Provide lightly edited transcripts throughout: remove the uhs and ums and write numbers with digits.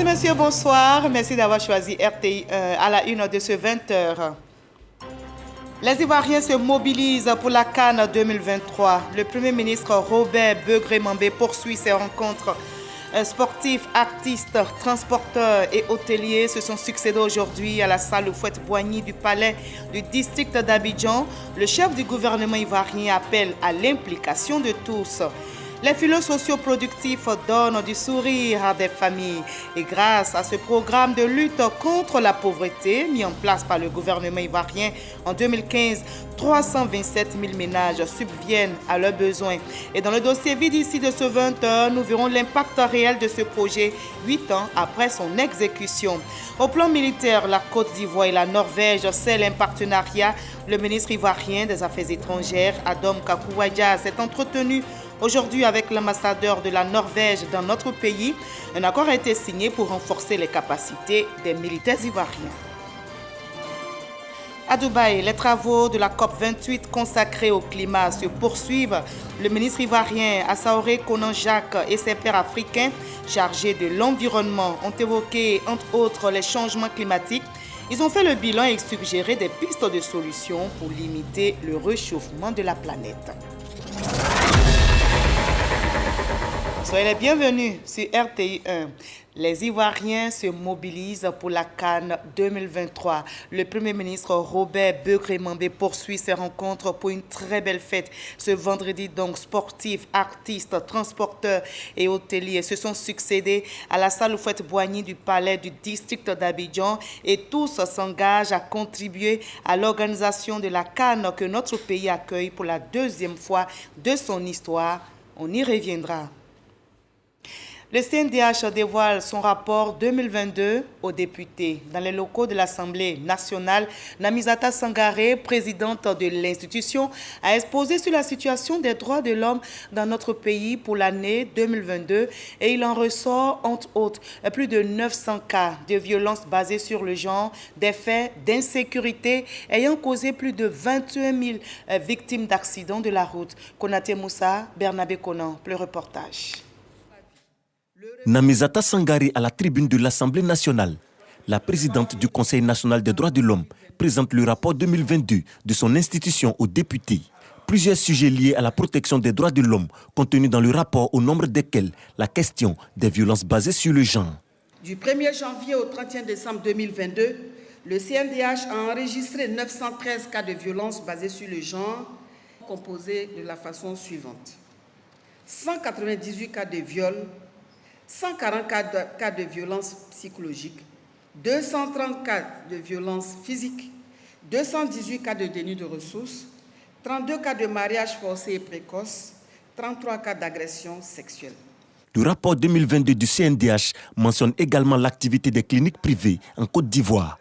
et messieurs, bonsoir. Merci d'avoir choisi RTI à la une de ce 20h. Les Ivoiriens se mobilisent pour la CAN 2023. Le Premier ministre Robert Begré-Mambé poursuit ses rencontres. Sportifs, artistes, transporteurs et hôteliers se sont succédés aujourd'hui à la salle Houphouët-Boigny du palais du district d'Abidjan. Le chef du gouvernement ivoirien appelle à l'implication de tous. Les filons socioproductifs donnent du sourire à des familles. Et grâce à ce programme de lutte contre la pauvreté mis en place par le gouvernement ivoirien en 2015, 327 000 ménages subviennent à leurs besoins. Et dans le dossier vide ici de ce 20h, nous verrons l'impact réel de ce projet 8 ans après son exécution. Au plan militaire, la Côte d'Ivoire et la Norvège scellent un partenariat. Le ministre ivoirien des Affaires étrangères, Adom Kakouadja, s'est entretenu aujourd'hui avec l'ambassadeur de la Norvège dans notre pays. Un accord a été signé pour renforcer les capacités des militaires ivoiriens. À Dubaï, les travaux de la COP28 consacrés au climat se poursuivent. Le ministre ivoirien Assaoré Konan Jacques et ses pairs africains chargés de l'environnement ont évoqué entre autres les changements climatiques. Ils ont fait le bilan et suggéré des pistes de solutions pour limiter le réchauffement de la planète. Soyez les bienvenus sur RTI 1. Les Ivoiriens se mobilisent pour la CAN 2023. Le Premier ministre Robert Begré-Mambé poursuit ses rencontres pour une très belle fête. Ce vendredi, donc, sportifs, artistes, transporteurs et hôteliers se sont succédés à la salle Houphouët-Boigny du palais du district d'Abidjan et tous s'engagent à contribuer à l'organisation de la CAN que notre pays accueille pour la deuxième fois de son histoire. On y reviendra. Le CNDH dévoile son rapport 2022 aux députés. Dans les locaux de l'Assemblée nationale, Namizata Sangaré, présidente de l'institution, a exposé sur la situation des droits de l'homme dans notre pays pour l'année 2022 et il en ressort, entre autres, plus de 900 cas de violences basées sur le genre, des faits d'insécurité ayant causé plus de 21 000 victimes d'accidents de la route. Konaté Moussa, Bernabé Konan, le reportage. Namizata Sangaré à la tribune de l'Assemblée nationale. La présidente du Conseil national des droits de l'homme présente le rapport 2022 de son institution aux députés. Plusieurs sujets liés à la protection des droits de l'homme contenus dans le rapport, au nombre desquels la question des violences basées sur le genre. Du 1er janvier au 31 décembre 2022, le CNDH a enregistré 913 cas de violences basées sur le genre, composés de la façon suivante. 198 cas de viol, 140 cas de violence psychologique, 230 cas de violence physique, 218 cas de déni de ressources, 32 cas de mariage forcé et précoce, 33 cas d'agression sexuelle. Le rapport 2022 du CNDH mentionne également l'activité des cliniques privées en Côte d'Ivoire.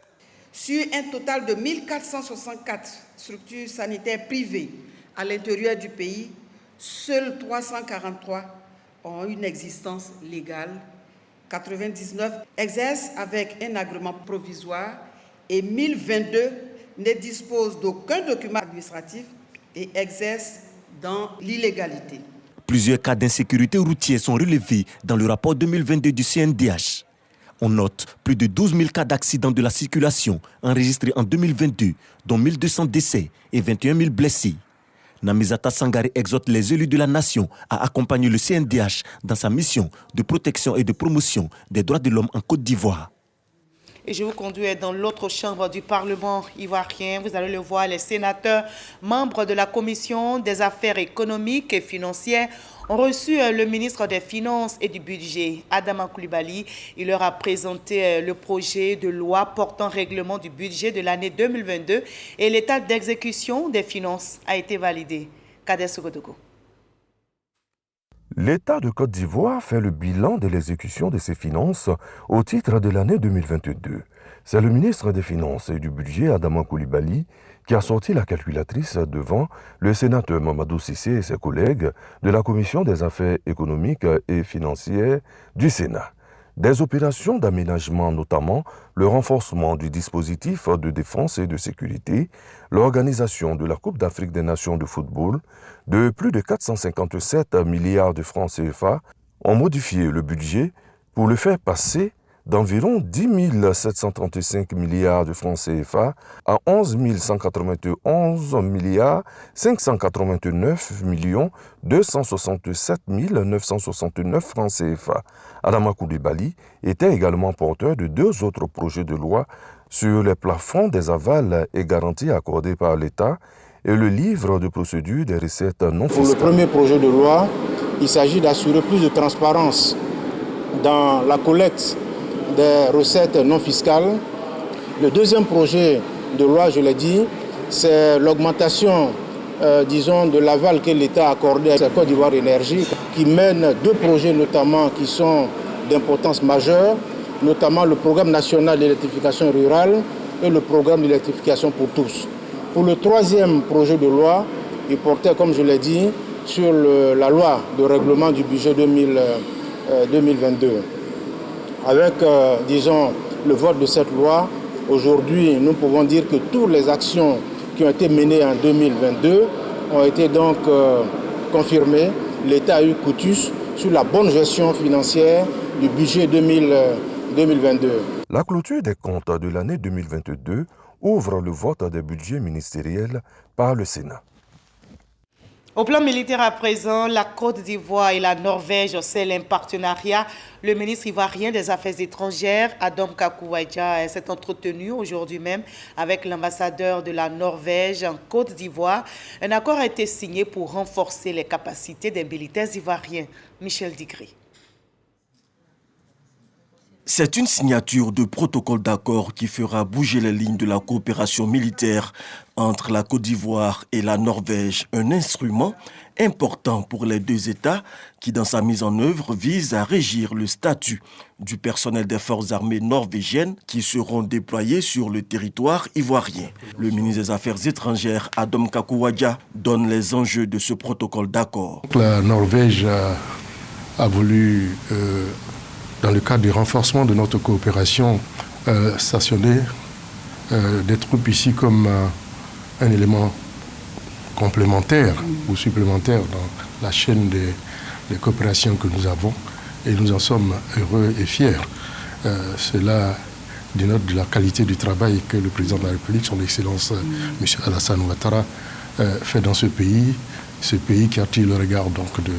Sur un total de 1464 structures sanitaires privées à l'intérieur du pays, seules 343 ont une existence légale, 99 exercent avec un agrément provisoire et 1022 ne disposent d'aucun document administratif et exercent dans l'illégalité. Plusieurs cas d'insécurité routière sont relevés dans le rapport 2022 du CNDH. On note plus de 12 000 cas d'accidents de la circulation enregistrés en 2022, dont 1200 décès et 21 000 blessés. Namizata Sangaré exhorte les élus de la nation à accompagner le CNDH dans sa mission de protection et de promotion des droits de l'homme en Côte d'Ivoire. Et je vous conduis dans l'autre chambre du Parlement ivoirien. Vous allez le voir, les sénateurs, membres de la Commission des affaires économiques et financières, ont reçu le ministre des Finances et du Budget, Adama Coulibaly. Il leur a présenté le projet de loi portant règlement du budget de l'année 2022 et l'état d'exécution des finances a été validé. Kader Sogodogo. L'État de Côte d'Ivoire fait le bilan de l'exécution de ses finances au titre de l'année 2022. C'est le ministre des Finances et du Budget, Adama Coulibaly, qui a sorti la calculatrice devant le sénateur Mamadou Cissé et ses collègues de la Commission des affaires économiques et financières du Sénat. Des opérations d'aménagement, notamment le renforcement du dispositif de défense et de sécurité, l'organisation de la Coupe d'Afrique des Nations de football, de plus de 457 milliards de francs CFA, ont modifié le budget pour le faire passer d'environ 10 735 milliards de francs CFA à 11 191 milliards 589 267 969 francs CFA. Adama Coulibaly était également porteur de 2 autres projets de loi sur les plafonds des avals et garanties accordées par l'État et le livre de procédure des recettes non fiscales. Pour le premier projet de loi, il s'agit d'assurer plus de transparence dans la collecte des recettes non fiscales. Le deuxième projet de loi, je l'ai dit, c'est l'augmentation, de l'aval que l'État a accordé à la Côte d'Ivoire Énergie, qui mène 2 projets notamment qui sont d'importance majeure, notamment le programme national d'électrification rurale et le programme d'électrification pour tous. Pour le troisième projet de loi, il portait, comme je l'ai dit, sur la loi de règlement du budget 2022. Avec, le vote de cette loi, aujourd'hui, nous pouvons dire que toutes les actions qui ont été menées en 2022 ont été donc confirmées. L'État a eu cutus sur la bonne gestion financière du budget 2022. La clôture des comptes de l'année 2022 ouvre le vote des budgets ministériels par le Sénat. Au plan militaire à présent, la Côte d'Ivoire et la Norvège scellent un partenariat. Le ministre ivoirien des Affaires étrangères, Adam Kakuwaja, s'est entretenu aujourd'hui même avec l'ambassadeur de la Norvège en Côte d'Ivoire. Un accord a été signé pour renforcer les capacités des militaires ivoiriens. Michel Digri. C'est une signature de protocole d'accord qui fera bouger les lignes de la coopération militaire entre la Côte d'Ivoire et la Norvège, un instrument important pour les 2 États qui, dans sa mise en œuvre, vise à régir le statut du personnel des forces armées norvégiennes qui seront déployés sur le territoire ivoirien. Le ministre des Affaires étrangères, Adam Kakuwaja, donne les enjeux de ce protocole d'accord. La Norvège a voulu... dans le cadre du renforcement de notre coopération, stationner des troupes ici comme un élément complémentaire ou supplémentaire dans la chaîne des coopérations que nous avons. Et nous en sommes heureux et fiers. Cela dénote de la qualité du travail que le président de la République, son Excellence M. Alassane Ouattara, fait dans ce pays qui attire le regard donc de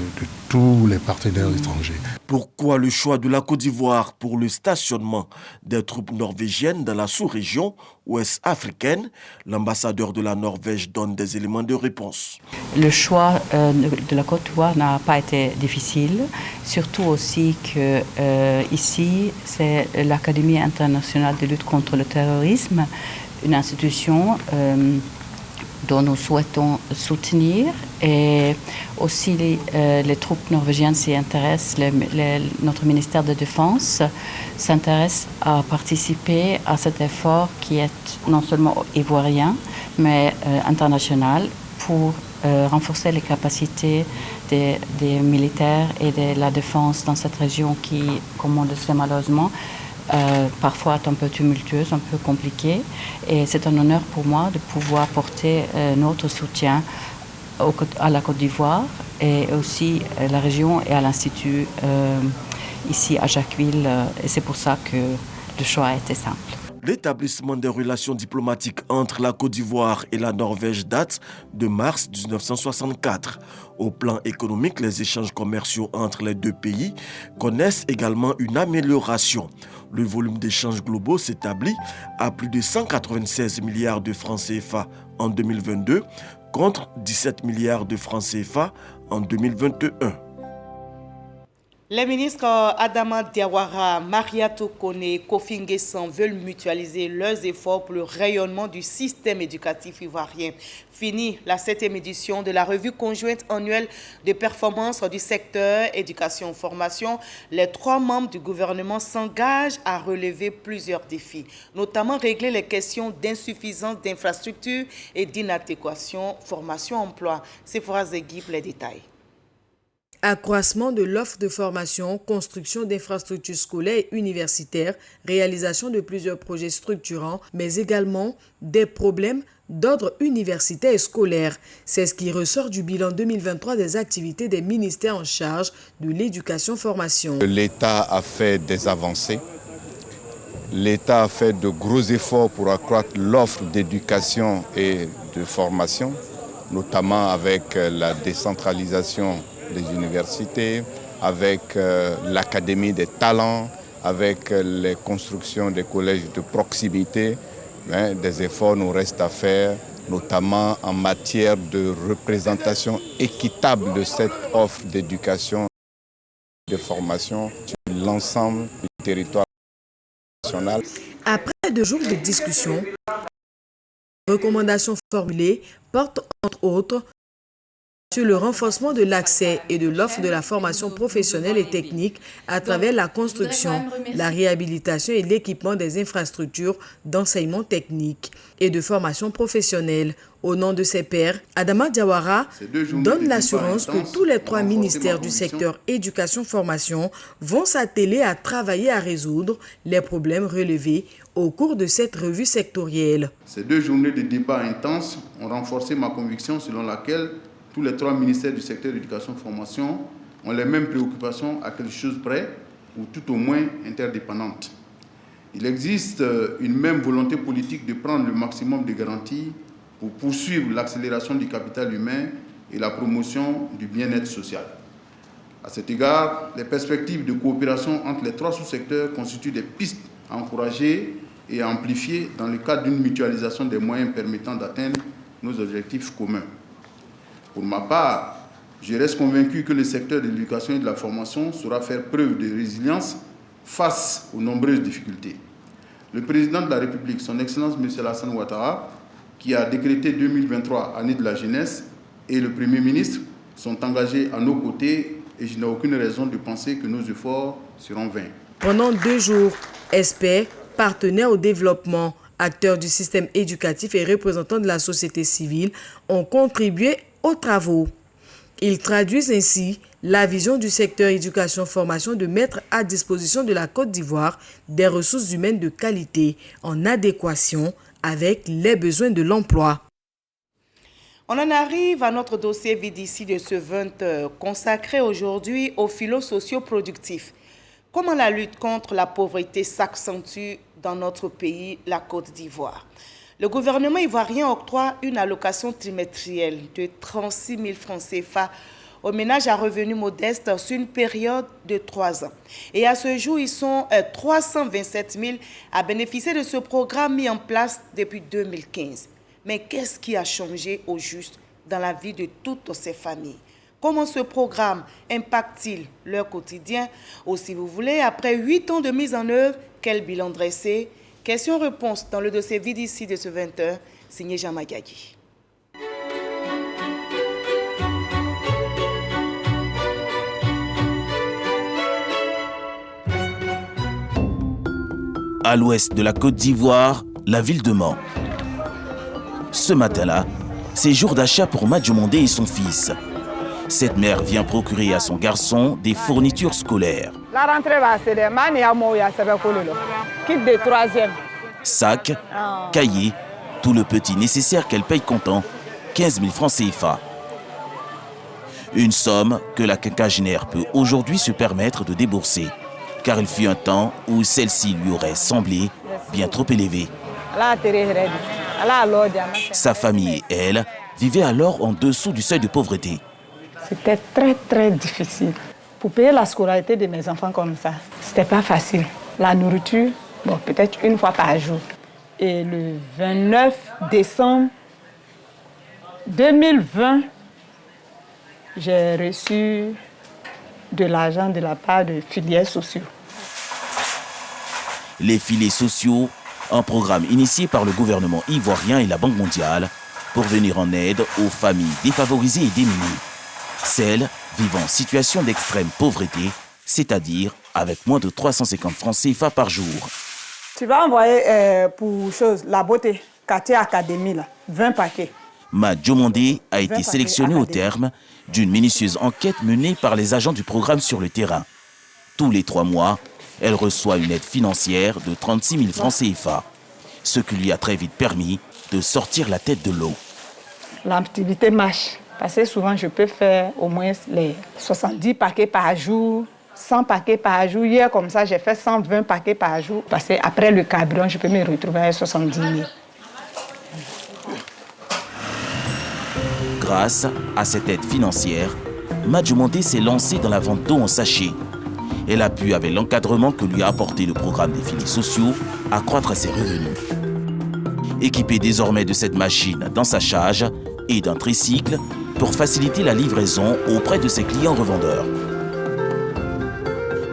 tous les partenaires étrangers. Pourquoi le choix de la Côte d'Ivoire pour le stationnement des troupes norvégiennes dans la sous-région ouest africaine? L'ambassadeur de la Norvège donne des éléments de réponse. Le choix de la Côte d'Ivoire n'a pas été difficile, surtout aussi que ici, c'est l'Académie internationale de lutte contre le terrorisme, une institution dont nous souhaitons soutenir, et aussi les troupes norvégiennes s'y intéressent. Notre ministère de Défense s'intéresse à participer à cet effort qui est non seulement ivoirien, mais international, pour renforcer les capacités des militaires et de la défense dans cette région qui, comme on le sait malheureusement, parfois est un peu tumultueuse, un peu compliquée. Et c'est un honneur pour moi de pouvoir porter notre soutien à la Côte d'Ivoire et aussi à la région et à l'Institut ici à Jacquesville. Et c'est pour ça que le choix a été simple. L'établissement des relations diplomatiques entre la Côte d'Ivoire et la Norvège date de mars 1964. Au plan économique, les échanges commerciaux entre les 2 pays connaissent également une amélioration. Le volume d'échanges globaux s'établit à plus de 196 milliards de francs CFA en 2022 contre 17 milliards de francs CFA en 2021. Les ministres Adama Diawara, Mariatou Kone et Kofi Nguessan veulent mutualiser leurs efforts pour le rayonnement du système éducatif ivoirien. Fini la 7e édition de la revue conjointe annuelle de performance du secteur éducation-formation. Les 3 membres du gouvernement s'engagent à relever plusieurs défis, notamment régler les questions d'insuffisance d'infrastructures et d'inadéquation formation-emploi. Sephora Zegui pour les détails. Accroissement de l'offre de formation, construction d'infrastructures scolaires et universitaires, réalisation de plusieurs projets structurants, mais également des problèmes d'ordre universitaire et scolaire. C'est ce qui ressort du bilan 2023 des activités des ministères en charge de l'éducation-formation. L'État a fait des avancées l'État a fait de gros efforts pour accroître l'offre d'éducation et de formation, notamment avec la décentralisation des universités, avec l'Académie des talents, avec les constructions des collèges de proximité. Des efforts nous restent à faire, notamment en matière de représentation équitable de cette offre d'éducation et de formation sur l'ensemble du territoire national. Après 2 jours de discussion, les recommandations formulées portent entre autres sur le renforcement de l'accès et de l'offre de la formation professionnelle et technique à travers la construction, la réhabilitation et l'équipement des infrastructures d'enseignement technique et de formation professionnelle. Au nom de ses pairs, Adama Diawara donne l'assurance que tous les 3 ministères du secteur éducation-formation vont s'atteler à travailler à résoudre les problèmes relevés au cours de cette revue sectorielle. Ces 2 journées de débats intenses ont renforcé ma conviction selon laquelle tous les 3 ministères du secteur éducation-formation ont les mêmes préoccupations à quelque chose près, ou tout au moins interdépendantes. Il existe une même volonté politique de prendre le maximum de garanties pour poursuivre l'accélération du capital humain et la promotion du bien-être social. À cet égard, les perspectives de coopération entre les 3 sous-secteurs constituent des pistes à encourager et à amplifier dans le cadre d'une mutualisation des moyens permettant d'atteindre nos objectifs communs. Pour ma part, je reste convaincu que le secteur de l'éducation et de la formation saura faire preuve de résilience face aux nombreuses difficultés. Le président de la République, son Excellence M. Alassane Ouattara, qui a décrété 2023 année de la jeunesse, et le Premier ministre sont engagés à nos côtés et je n'ai aucune raison de penser que nos efforts seront vains. Pendant 2 jours, experts, partenaires au développement, acteurs du système éducatif et représentants de la société civile ont contribué aux travaux. Ils traduisent ainsi la vision du secteur éducation-formation de mettre à disposition de la Côte d'Ivoire des ressources humaines de qualité en adéquation avec les besoins de l'emploi. On en arrive à notre dossier VDC de ce 20h, consacré aujourd'hui aux filos socio-productifs. Comment la lutte contre la pauvreté s'accentue dans notre pays, la Côte d'Ivoire. Le gouvernement ivoirien octroie une allocation trimestrielle de 36 000 francs CFA aux ménages à revenus modestes sur une période de 3 ans. Et à ce jour, ils sont 327 000 à bénéficier de ce programme mis en place depuis 2015. Mais qu'est-ce qui a changé au juste dans la vie de toutes ces familles? Comment ce programme impacte-t-il leur quotidien? Ou si vous voulez, après 8 ans de mise en œuvre, quel bilan dressé? Question-réponse dans le dossier VDC de ce 20h, signé Jean Magagi. À l'ouest de la Côte d'Ivoire, la ville de Mans. Ce matin-là, c'est jour d'achat pour Madjomondé et son fils. Cette mère vient procurer à son garçon des fournitures scolaires. La rentrée va se démarrer, kit de 3e. Sac, cahier, tout le petit nécessaire qu'elle paye comptant, 15 000 francs CFA. Une somme que la quinquagénaire peut aujourd'hui se permettre de débourser, car il fut un temps où celle-ci lui aurait semblé bien trop élevée. Sa famille et elle vivaient alors en dessous du seuil de pauvreté. C'était très très difficile. Pour payer la scolarité de mes enfants comme ça, c'était pas facile. La nourriture, bon, peut-être une fois par jour. Et le 29 décembre 2020, j'ai reçu de l'argent de la part de filières sociaux. Les filets sociaux, un programme initié par le gouvernement ivoirien et la Banque mondiale pour venir en aide aux familles défavorisées et démunies. Celles vivant en situation d'extrême pauvreté, c'est-à-dire avec moins de 350 francs CFA par jour. Tu vas envoyer pour la beauté, quartier académie, là, 20 paquets. Madjomondé a été sélectionné au terme d'une minutieuse enquête menée par les agents du programme sur le terrain. Tous les 3 mois, elle reçoit une aide financière de 36 000 francs CFA, ce qui lui a très vite permis de sortir la tête de l'eau. L'activité marche, parce que souvent je peux faire au moins les 70 paquets par jour, 100 paquets par jour. Hier, comme ça, j'ai fait 120 paquets par jour. Parce qu'après le carburant, je peux me retrouver à 70 000. Grâce à cette aide financière, Madjoumonté s'est lancée dans la vente d'eau en sachet. Elle a pu, avec l'encadrement que lui a apporté le programme des filets sociaux, accroître ses revenus. Équipée désormais de cette machine dans sa charge et d'un tricycle pour faciliter la livraison auprès de ses clients revendeurs.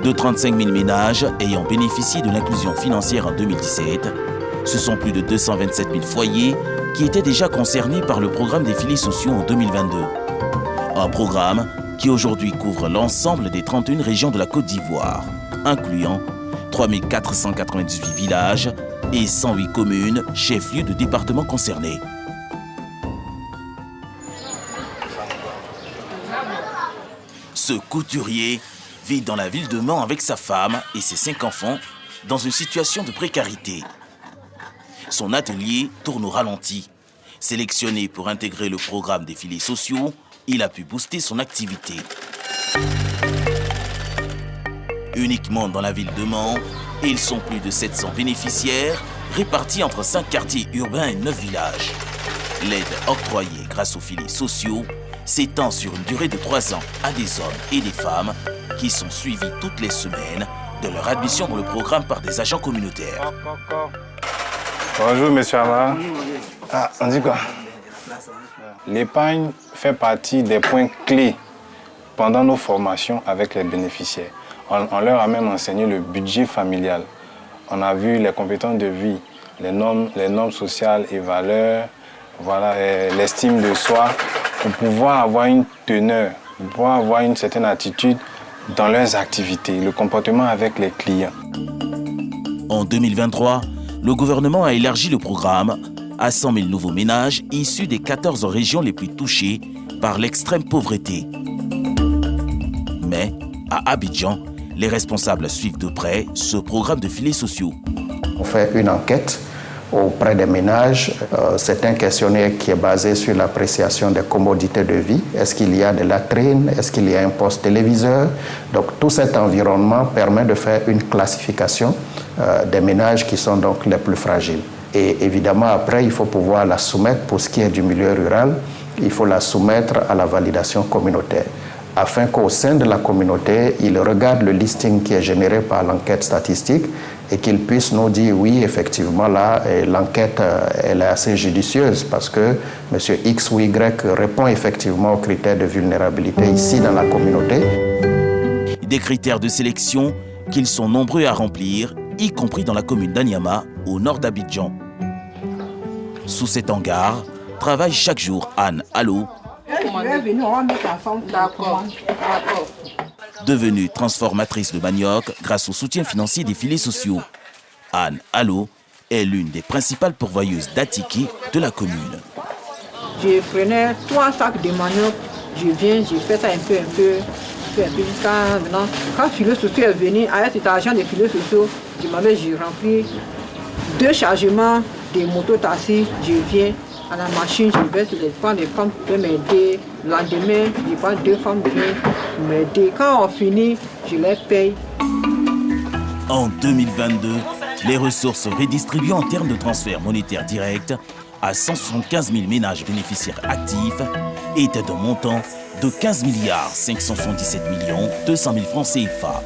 De 35 000 ménages ayant bénéficié de l'inclusion financière en 2017, ce sont plus de 227 000 foyers qui étaient déjà concernés par le programme des filets sociaux en 2022. Un programme qui aujourd'hui couvre l'ensemble des 31 régions de la Côte d'Ivoire, incluant 3 498 villages et 108 communes, chefs-lieux de départements concernés. Ce couturier vit dans la ville de Mans avec sa femme et ses 5 enfants dans une situation de précarité. Son atelier tourne au ralenti. Sélectionné pour intégrer le programme des filets sociaux, il a pu booster son activité. Uniquement dans la ville de Mans, ils sont plus de 700 bénéficiaires répartis entre 5 quartiers urbains et 9 villages. L'aide octroyée grâce aux filets sociaux s'étend sur une durée de 3 ans à des hommes et des femmes qui sont suivis toutes les semaines de leur admission dans le programme par des agents communautaires. Bonjour, monsieur Amar. Ah, on dit quoi? L'épargne fait partie des points clés pendant nos formations avec les bénéficiaires. On leur a même enseigné le budget familial. On a vu les compétences de vie, les normes sociales et valeurs, voilà, l'estime de soi, pour pouvoir avoir une teneur, pour pouvoir avoir une certaine attitude dans leurs activités, le comportement avec les clients. En 2023, le gouvernement a élargi le programme à 100 000 nouveaux ménages issus des 14 régions les plus touchées par l'extrême pauvreté. Mais à Abidjan, les responsables suivent de près ce programme de filets sociaux. On fait une enquête auprès des ménages. C'est un questionnaire qui est basé sur l'appréciation des commodités de vie. Est-ce qu'il y a de latrines? Est-ce qu'il y a un poste téléviseur? Donc tout cet environnement permet de faire une classification des ménages qui sont donc les plus fragiles. Et évidemment, après, il faut pouvoir la soumettre, pour ce qui est du milieu rural, il faut la soumettre à la validation communautaire, afin qu'au sein de la communauté, ils regardent le listing qui est généré par l'enquête statistique et qu'ils puissent nous dire, oui, effectivement, là, l'enquête, elle est assez judicieuse parce que M. X ou Y répond effectivement aux critères de vulnérabilité ici dans la communauté. Des critères de sélection qu'ils sont nombreux à remplir, y compris dans la commune d'Anyama, au nord d'Abidjan. Sous cet hangar, travaille chaque jour Anne Allo, devenue transformatrice de manioc grâce au soutien financier des filets sociaux. Anne Allo est l'une des principales pourvoyeuses d'Atiki de la commune. Je prenais 3 sacs de manioc, je viens, je fais ça un peu, jusqu'à maintenant. Quand le filet social est venu, avec cet argent des filets sociaux, j'ai rempli 2 chargements de moto-taxi, je viens à la machine, je vais prendre des femmes qui peuvent m'aider. Le lendemain, je prends 2 femmes qui viennent m'aider. Quand on finit, je les paye. En 2022, les ressources redistribuées en termes de transfert monétaire direct à 175 000 ménages bénéficiaires actifs étaient d'un montant de 15 577 200 000 francs CFA.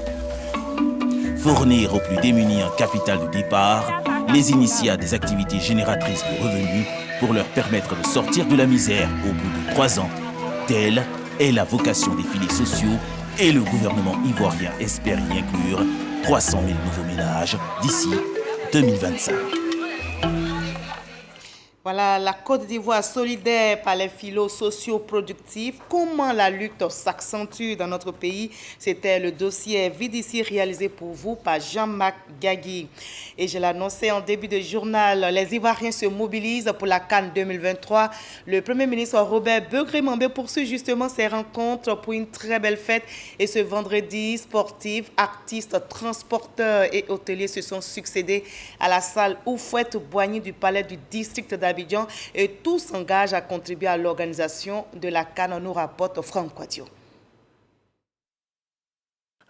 Fournir aux plus démunis un capital de départ, les initier à des activités génératrices de revenus pour leur permettre de sortir de la misère au bout de 3 ans. Telle est la vocation des filets sociaux et le gouvernement ivoirien espère y inclure 300 000 nouveaux ménages d'ici 2025. Voilà, la Côte d'Ivoire solidaire par les filets sociaux productifs. Comment la lutte s'accentue dans notre pays? C'était le dossier Vide ici réalisé pour vous par Jean-Marc Gagui. Et je l'annonçais en début de journal, les Ivoiriens se mobilisent pour la CAN 2023. Le Premier ministre Robert Begré-Mambé poursuit justement ses rencontres pour une très belle fête. Et ce vendredi, sportifs, artistes, transporteurs et hôteliers se sont succédés à la salle Oufouette-Boigny du palais du district d'Abidjan. Et tous s'engagent à contribuer à l'organisation de la CAN, nous rapporte Franck Quadio.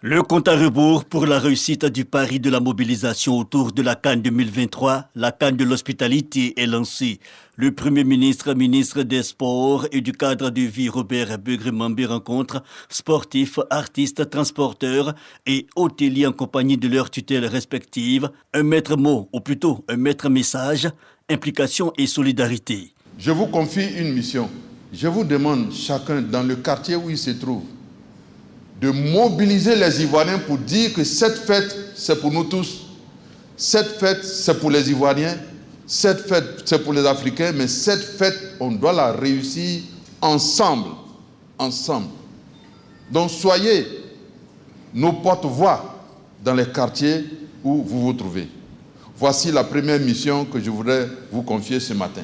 Le compte à rebours pour la réussite du pari de la mobilisation autour de la CAN 2023, la CAN de l'hospitalité est lancée. Le Premier ministre, ministre des Sports et du cadre de vie Robert Begré-Mambé rencontre sportifs, artistes, transporteurs et hôteliers en compagnie de leurs tutelles respectives. Un maître mot, ou plutôt un maître message, implication et solidarité. Je vous confie une mission. Je vous demande chacun dans le quartier où il se trouve de mobiliser les Ivoiriens pour dire que cette fête, c'est pour nous tous. Cette fête, c'est pour les Ivoiriens. Cette fête, c'est pour les Africains. Mais cette fête, on doit la réussir ensemble. Ensemble. Donc soyez nos porte-voix dans les quartiers où vous vous trouvez. Voici la première mission que je voudrais vous confier ce matin.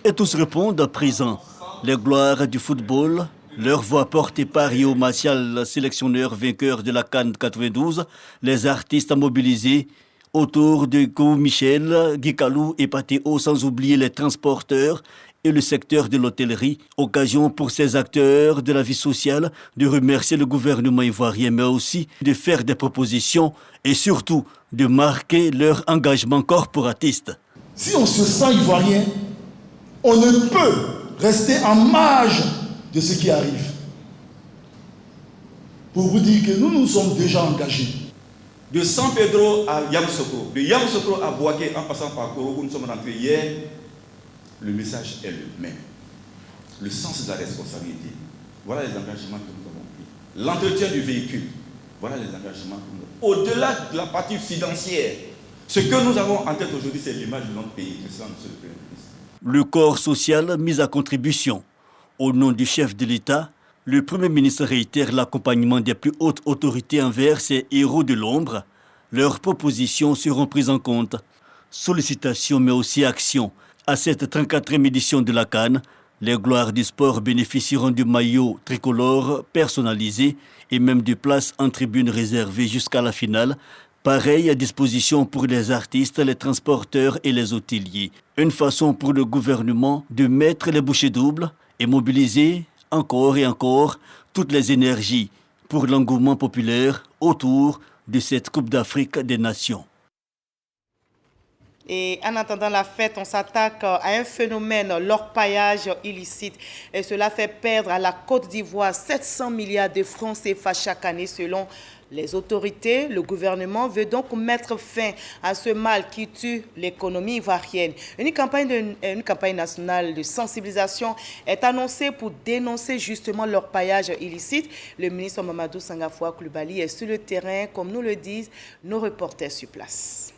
Et tous répondent à présent. Les gloires du football, leur voix portée par Rio Martial, sélectionneur vainqueur de la CAN 92, les artistes mobilisés autour de Kou Michel, Guy Kalou et Patéo, sans oublier les transporteurs et le secteur de l'hôtellerie. Occasion pour ces acteurs de la vie sociale de remercier le gouvernement ivoirien, mais aussi de faire des propositions et surtout de marquer leur engagement corporatiste. Si on se sent ivoirien, on ne peut rester en marge de ce qui arrive. Pour vous dire que nous nous sommes déjà engagés. De San Pedro à Yamoussoukro, de Yamoussoukro à Bouaké en passant par Koro, où nous sommes rentrés hier, le message est le même. Le sens de la responsabilité. Voilà les engagements que nous avons pris. L'entretien du véhicule. Voilà les engagements que nous avons pris. Au-delà de la partie financière, ce que nous avons en tête aujourd'hui, c'est l'image de notre pays. C'est ça, monsieur le Premier ministre. Le corps social mis à contribution. Au nom du chef de l'État, le Premier ministre réitère l'accompagnement des plus hautes autorités envers ces héros de l'ombre. Leurs propositions seront prises en compte. Sollicitations mais aussi actions. À cette 34e édition de la CAN, les gloires du sport bénéficieront du maillot tricolore personnalisé et même de places en tribune réservées jusqu'à la finale. Pareille disposition pour les artistes, les transporteurs et les hôteliers. Une façon pour le gouvernement de mettre les bouchées doubles et mobiliser encore et encore toutes les énergies pour l'engouement populaire autour de cette Coupe d'Afrique des Nations. Et en attendant la fête, on s'attaque à un phénomène, l'orpaillage illicite. Et cela fait perdre à la Côte d'Ivoire 700 milliards de francs CFA chaque année selon les autorités. Le gouvernement veut donc mettre fin à ce mal qui tue l'économie ivoirienne. Une campagne nationale de sensibilisation est annoncée pour dénoncer justement l'orpaillage illicite. Le ministre Mamadou Sangafoua Coulibaly est sur le terrain, comme nous le disent nos reporters sur place.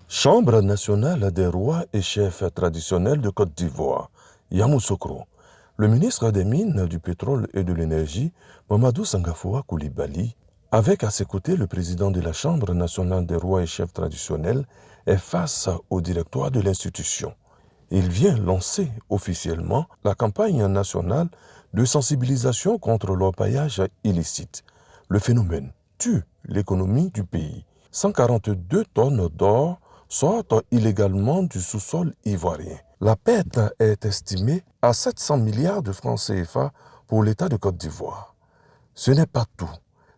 Chambre nationale des rois et chefs traditionnels de Côte d'Ivoire, Yamoussoukro. Le ministre des Mines, du Pétrole et de l'Énergie, Mamadou Sangafoua Coulibaly, avec à ses côtés le président de la Chambre nationale des rois et chefs traditionnels, est face au directoire de l'institution. Il vient lancer officiellement la campagne nationale de sensibilisation contre l'orpaillage illicite. Le phénomène tue l'économie du pays. 142 tonnes d'or sortent illégalement du sous-sol ivoirien. La perte est estimée à 700 milliards de francs CFA pour l'État de Côte d'Ivoire. Ce n'est pas tout.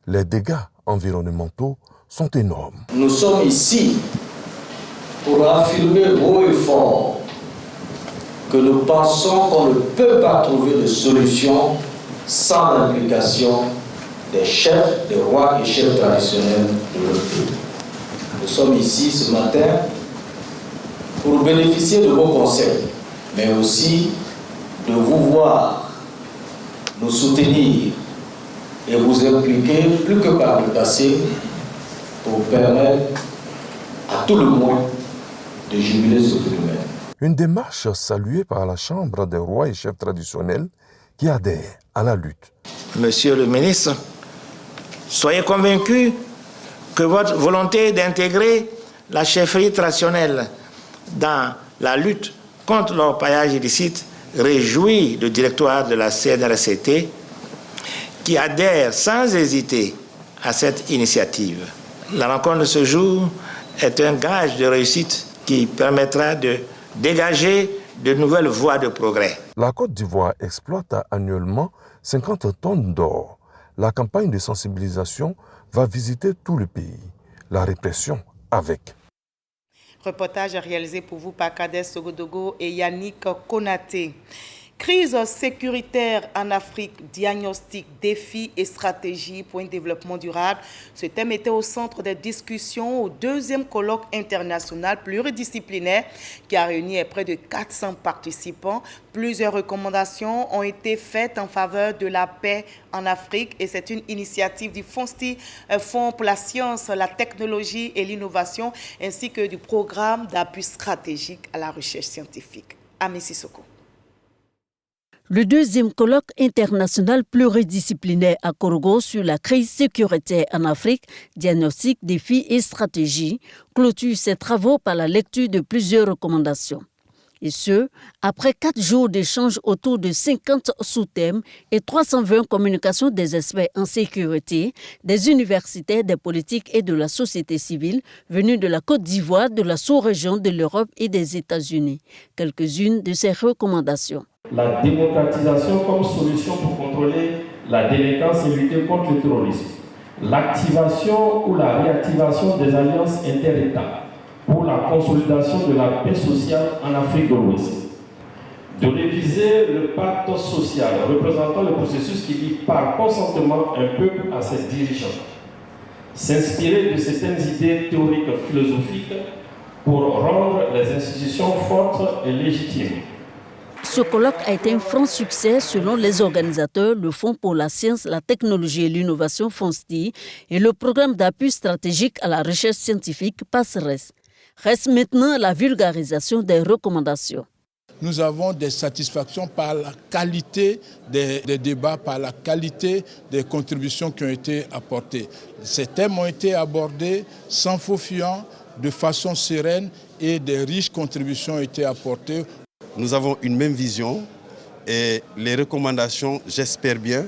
Les dégâts environnementaux sont énormes. Nous sommes ici pour affirmer haut et fort que nous pensons qu'on ne peut pas trouver de solution sans l'implication des chefs, des rois et chefs traditionnels de notre pays. Nous sommes ici ce matin pour bénéficier de vos conseils, mais aussi de vous voir, nous soutenir et vous impliquer plus que par le passé pour permettre à tout le monde de jubiler ce phénomène. Une démarche saluée par la Chambre des rois et chefs traditionnels qui adhèrent à la lutte. Monsieur le ministre, soyez convaincus que votre volonté d'intégrer la chefferie traditionnelle dans la lutte contre l'orpaillage illicite réjouit le directoire de la CNRCT qui adhère sans hésiter à cette initiative. La rencontre de ce jour est un gage de réussite qui permettra de dégager de nouvelles voies de progrès. La Côte d'Ivoire exploite annuellement 50 tonnes d'or. La campagne de sensibilisation va visiter tout le pays. La répression avec. Reportage réalisé pour vous par Kader Sogodogo et Yannick Konaté. Crise sécuritaire en Afrique, diagnostic, défis et stratégies pour un développement durable. Ce thème était au centre des discussions au deuxième colloque international pluridisciplinaire qui a réuni près de 400 participants. Plusieurs recommandations ont été faites en faveur de la paix en Afrique et c'est une initiative du FONSTI, Fonds pour la science, la technologie et l'innovation, ainsi que du programme d'appui stratégique à la recherche scientifique. Amis Sissoko. Le deuxième colloque international pluridisciplinaire à Korogo sur la crise sécuritaire en Afrique, diagnostic, défis et stratégies, clôture ses travaux par la lecture de plusieurs recommandations. Et ce, après 4 jours d'échanges autour de 50 sous-thèmes et 320 communications des experts en sécurité, des universitaires, des politiques et de la société civile venus de la Côte d'Ivoire, de la sous-région de l'Europe et des États-Unis. Quelques-unes de ces recommandations. La démocratisation comme solution pour contrôler la délinquance et lutter contre le terrorisme. L'activation ou la réactivation des alliances inter-États pour la consolidation de la paix sociale en Afrique de l'Ouest. De réviser le pacte social représentant le processus qui lie par consentement un peuple à ses dirigeants. S'inspirer de certaines idées théoriques philosophiques pour rendre les institutions fortes et légitimes. Ce colloque a été un franc succès selon les organisateurs, le Fonds pour la science, la technologie et l'innovation FONSTI et le programme d'appui stratégique à la recherche scientifique PASSERES. Reste maintenant la vulgarisation des recommandations. Nous avons des satisfactions par la qualité des débats, par la qualité des contributions qui ont été apportées. Ces thèmes ont été abordés sans faux-fuyant, de façon sereine et des riches contributions ont été apportées. Nous avons une même vision et les recommandations, j'espère bien,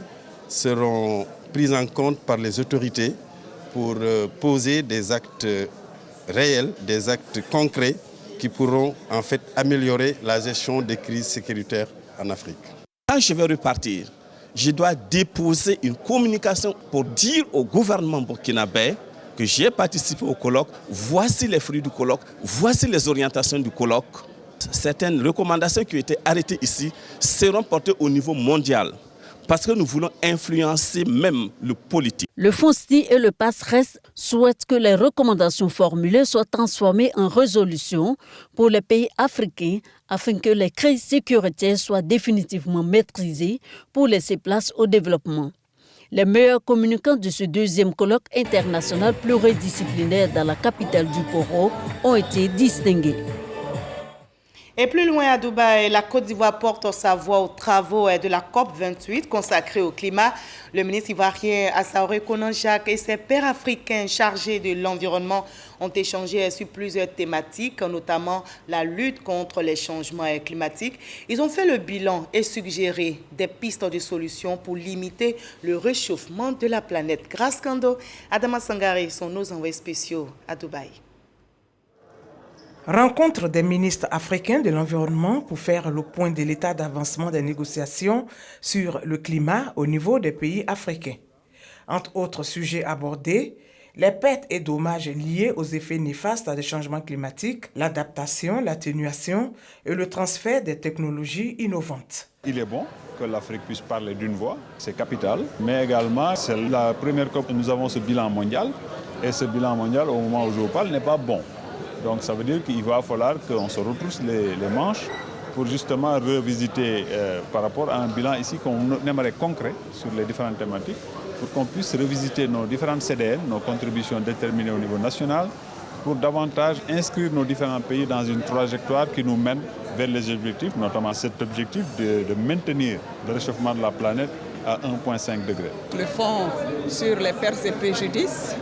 seront prises en compte par les autorités pour poser des actes réels, des actes concrets qui pourront en fait améliorer la gestion des crises sécuritaires en Afrique. Quand je vais repartir, je dois déposer une communication pour dire au gouvernement burkinabé que j'ai participé au colloque, voici les fruits du colloque, voici les orientations du colloque. Certaines recommandations qui ont été arrêtées ici seront portées au niveau mondial parce que nous voulons influencer même le politique. Le FONSTI et le PASSERES souhaitent que les recommandations formulées soient transformées en résolutions pour les pays africains afin que les crises sécuritaires soient définitivement maîtrisées pour laisser place au développement. Les meilleurs communicants de ce deuxième colloque international pluridisciplinaire dans la capitale du Poro ont été distingués. Et plus loin à Dubaï, la Côte d'Ivoire porte sa voix aux travaux de la COP28 consacrée au climat. Le ministre ivoirien Assaoré Konanjak et ses pairs africains chargés de l'environnement ont échangé sur plusieurs thématiques, notamment la lutte contre les changements climatiques. Ils ont fait le bilan et suggéré des pistes de solutions pour limiter le réchauffement de la planète. Grâce Kando, Adama Sangare sont nos envoyés spéciaux à Dubaï. Rencontre des ministres africains de l'environnement pour faire le point de l'état d'avancement des négociations sur le climat au niveau des pays africains. Entre autres sujets abordés, les pertes et dommages liés aux effets néfastes des changements climatiques, l'adaptation, l'atténuation et le transfert des technologies innovantes. Il est bon que l'Afrique puisse parler d'une voix, c'est capital, mais également c'est la première COP que nous avons ce bilan mondial et ce bilan mondial au moment où je vous parle n'est pas bon. Donc ça veut dire qu'il va falloir qu'on se retrousse les manches pour justement revisiter par rapport à un bilan ici qu'on aimerait concret sur les différentes thématiques, pour qu'on puisse revisiter nos différentes CDN, nos contributions déterminées au niveau national, pour davantage inscrire nos différents pays dans une trajectoire qui nous mène vers les objectifs, notamment cet objectif de maintenir le réchauffement de la planète à 1,5 degré. Le fonds sur les pertes et préjudices,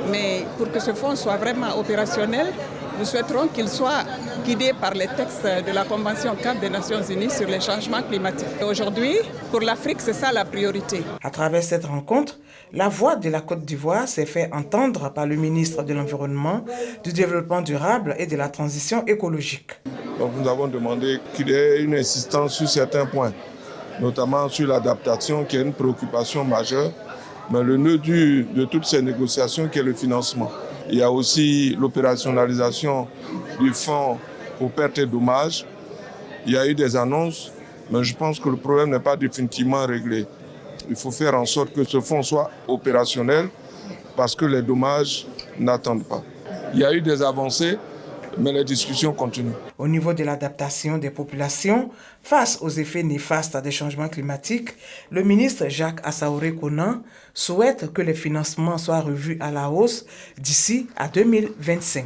mais pour que ce fonds soit vraiment opérationnel, nous souhaiterons qu'il soit guidé par les textes de la Convention cadre des Nations Unies sur les changements climatiques. Aujourd'hui, pour l'Afrique, c'est ça la priorité. À travers cette rencontre, la voix de la Côte d'Ivoire s'est fait entendre par le ministre de l'Environnement, du Développement durable et de la Transition écologique. Donc nous avons demandé qu'il y ait une insistance sur certains points. notamment sur l'adaptation qui est une préoccupation majeure. Mais le nœud dur de toutes ces négociations qui est le financement. Il y a aussi l'opérationnalisation du fonds pour pertes et dommages. Il y a eu des annonces, mais je pense que le problème n'est pas définitivement réglé. Il faut faire en sorte que ce fonds soit opérationnel parce que les dommages n'attendent pas. Il y a eu des avancées, mais les discussions continuent. Au niveau de l'adaptation des populations face aux effets néfastes des changements climatiques, le ministre Jacques Assaouré-Conan souhaite que les financements soient revus à la hausse d'ici à 2025.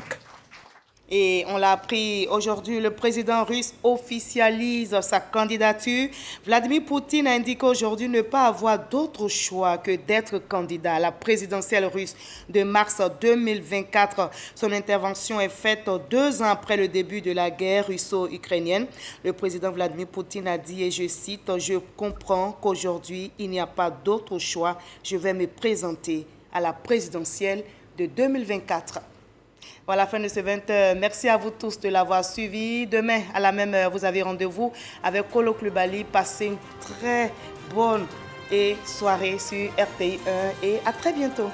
Et on l'a appris aujourd'hui, le président russe officialise sa candidature. Vladimir Poutine a indiqué aujourd'hui ne pas avoir d'autre choix que d'être candidat à la présidentielle russe de mars 2024. Son intervention est faite 2 ans après le début de la guerre russo-ukrainienne. Le président Vladimir Poutine a dit, et je cite, « Je comprends qu'aujourd'hui, il n'y a pas d'autre choix. Je vais me présenter à la présidentielle de 2024. » Voilà la fin de ce 20h. Merci à vous tous de l'avoir suivi. Demain, à la même heure, vous avez rendez-vous avec Kolo Coulibaly. Passez une très bonne soirée sur RTI 1 et à très bientôt.